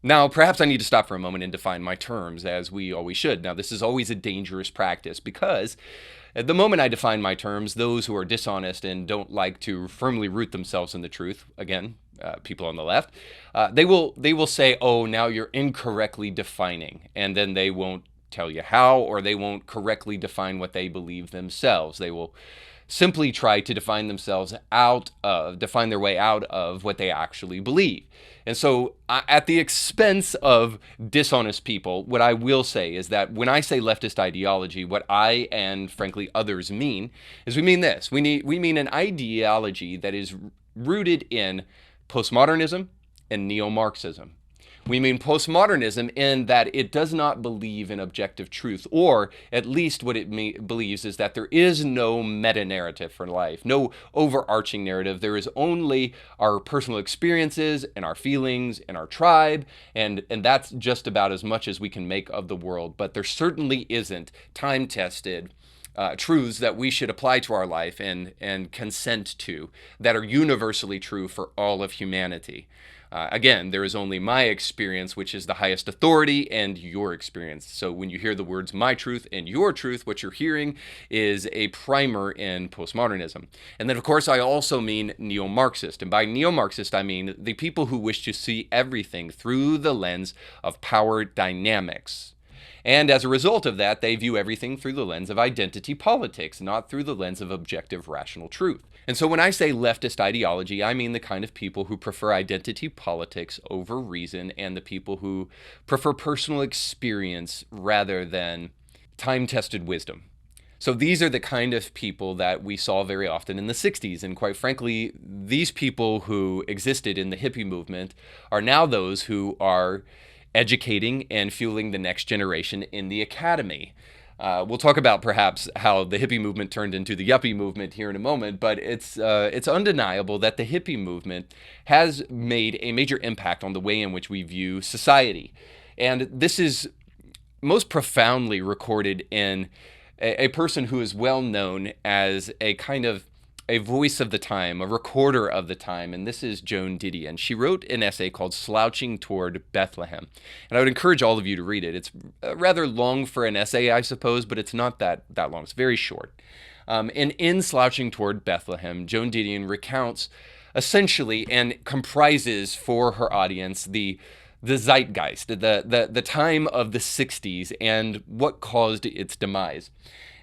Now, perhaps I need to stop for a moment and define my terms, as we always should. Now, this is always a dangerous practice because at the moment I define my terms, those who are dishonest and don't like to firmly root themselves in the truth, again, people on the left, they will say, "Oh, now you're incorrectly defining," and then they won't tell you how, or they won't correctly define what they believe themselves. They will simply try to define their way out of what they actually believe. And so, at the expense of dishonest people, what I will say is that when I say leftist ideology, what I and frankly others mean is we mean this. We mean an ideology that is rooted in postmodernism and neo-Marxism. We mean postmodernism in that it does not believe in objective truth, or at least what it believes is that there is no meta-narrative for life, no overarching narrative. There is only our personal experiences and our feelings and our tribe, and that's just about as much as we can make of the world. But there certainly isn't time-tested truths that we should apply to our life and consent to that are universally true for all of humanity. Again, there is only my experience, which is the highest authority, and your experience. So when you hear the words my truth and your truth, what you're hearing is a primer in postmodernism. And then, of course, I also mean neo-Marxist. And by neo-Marxist, I mean the people who wish to see everything through the lens of power dynamics. And as a result of that, they view everything through the lens of identity politics, not through the lens of objective rational truth. And so when I say leftist ideology, I mean the kind of people who prefer identity politics over reason, and the people who prefer personal experience rather than time-tested wisdom. So these are the kind of people that we saw very often in the 60s. And quite frankly, these people who existed in the hippie movement are now those who are educating and fueling the next generation in the academy. We'll talk about perhaps how the hippie movement turned into the yuppie movement here in a moment, but it's undeniable that the hippie movement has made a major impact on the way in which we view society. And this is most profoundly recorded in a person who is well known as a kind of a voice of the time, a recorder of the time, and this is Joan Didion. She wrote an essay called Slouching Toward Bethlehem, and I would encourage all of you to read it. It's rather long for an essay, I suppose, but it's not that long. It's very short. And in Slouching Toward Bethlehem, Joan Didion recounts essentially and comprises for her audience the zeitgeist, the time of the 60s and what caused its demise.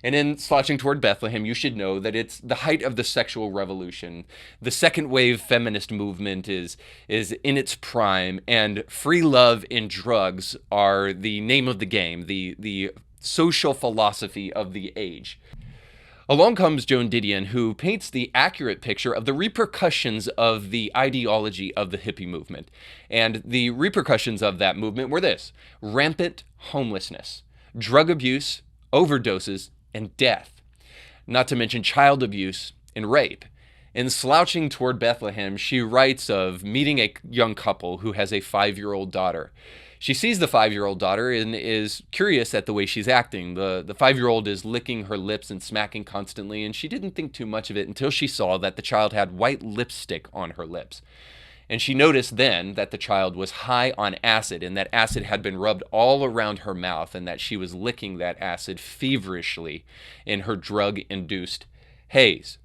And in Slouching Toward Bethlehem, you should know that it's the height of the sexual revolution. The second wave feminist movement is in its prime, and free love and drugs are the name of the game, the social philosophy of the age. Along comes Joan Didion, who paints the accurate picture of the repercussions of the ideology of the hippie movement. And the repercussions of that movement were this: rampant homelessness, drug abuse, overdoses, and death, not to mention child abuse and rape. In Slouching Toward Bethlehem, she writes of meeting a young couple who has a 5-year-old daughter. She sees the 5-year-old daughter and is curious at the way she's acting. The 5-year-old is licking her lips and smacking constantly, and she didn't think too much of it until she saw that the child had white lipstick on her lips. And she noticed then that the child was high on acid, and that acid had been rubbed all around her mouth, and that she was licking that acid feverishly in her drug-induced haze.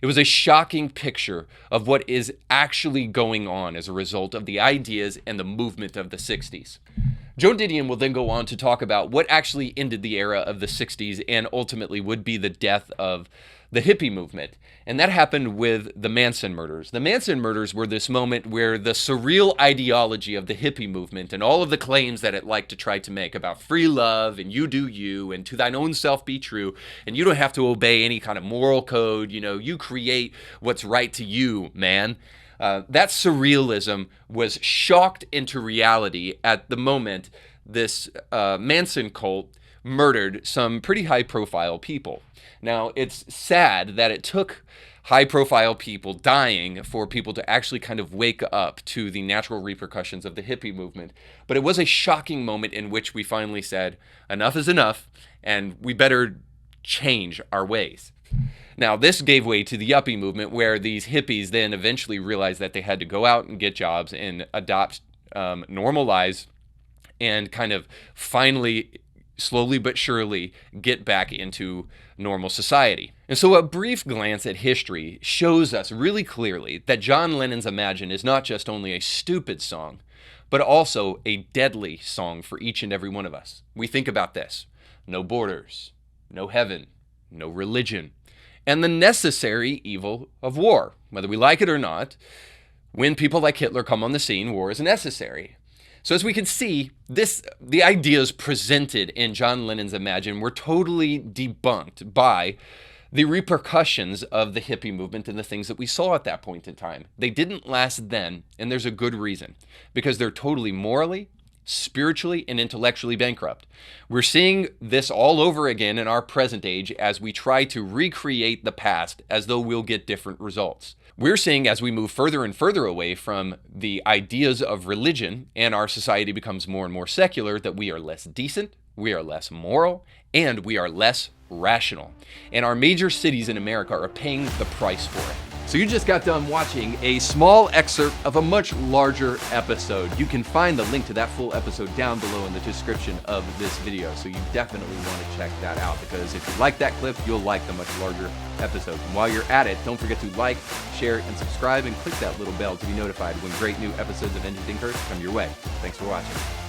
It was a shocking picture of what is actually going on as a result of the ideas and the movement of the 60s. Joan Didion will then go on to talk about what actually ended the era of the 60s and ultimately would be the death of the hippie movement. And that happened with the Manson murders. The Manson murders were this moment where the surreal ideology of the hippie movement and all of the claims that it liked to try to make about free love and you do you and to thine own self be true and you don't have to obey any kind of moral code, you create what's right to you, man. That surrealism was shocked into reality at the moment this Manson cult murdered some pretty high-profile people. Now, it's sad that it took high-profile people dying for people to actually kind of wake up to the natural repercussions of the hippie movement. But it was a shocking moment in which we finally said, enough is enough, and we better change our ways. Now, this gave way to the yuppie movement, where these hippies then eventually realized that they had to go out and get jobs and adopt normalize and kind of finally, slowly but surely, get back into normal society. And so a brief glance at history shows us really clearly that John Lennon's Imagine is not just only a stupid song, but also a deadly song for each and every one of us. We think about this: no borders, no heaven, no religion, and the necessary evil of war. Whether we like it or not, when people like Hitler come on the scene, war is necessary. So as we can see, the ideas presented in John Lennon's Imagine were totally debunked by the repercussions of the hippie movement and the things that we saw at that point in time. They didn't last then, and there's a good reason, because they're totally morally, spiritually, and intellectually bankrupt. We're seeing this all over again in our present age as we try to recreate the past as though we'll get different results. We're seeing, as we move further and further away from the ideas of religion and our society becomes more and more secular, that we are less decent, we are less moral, and we are less rational. And our major cities in America are paying the price for it. So you just got done watching a small excerpt of a much larger episode. You can find the link to that full episode down below in the description of this video. So you definitely want to check that out, because if you like that clip, you'll like the much larger episode. And while you're at it, don't forget to like, share, and subscribe, and click that little bell to be notified when great new episodes of Engine Thinkers come your way. Thanks for watching.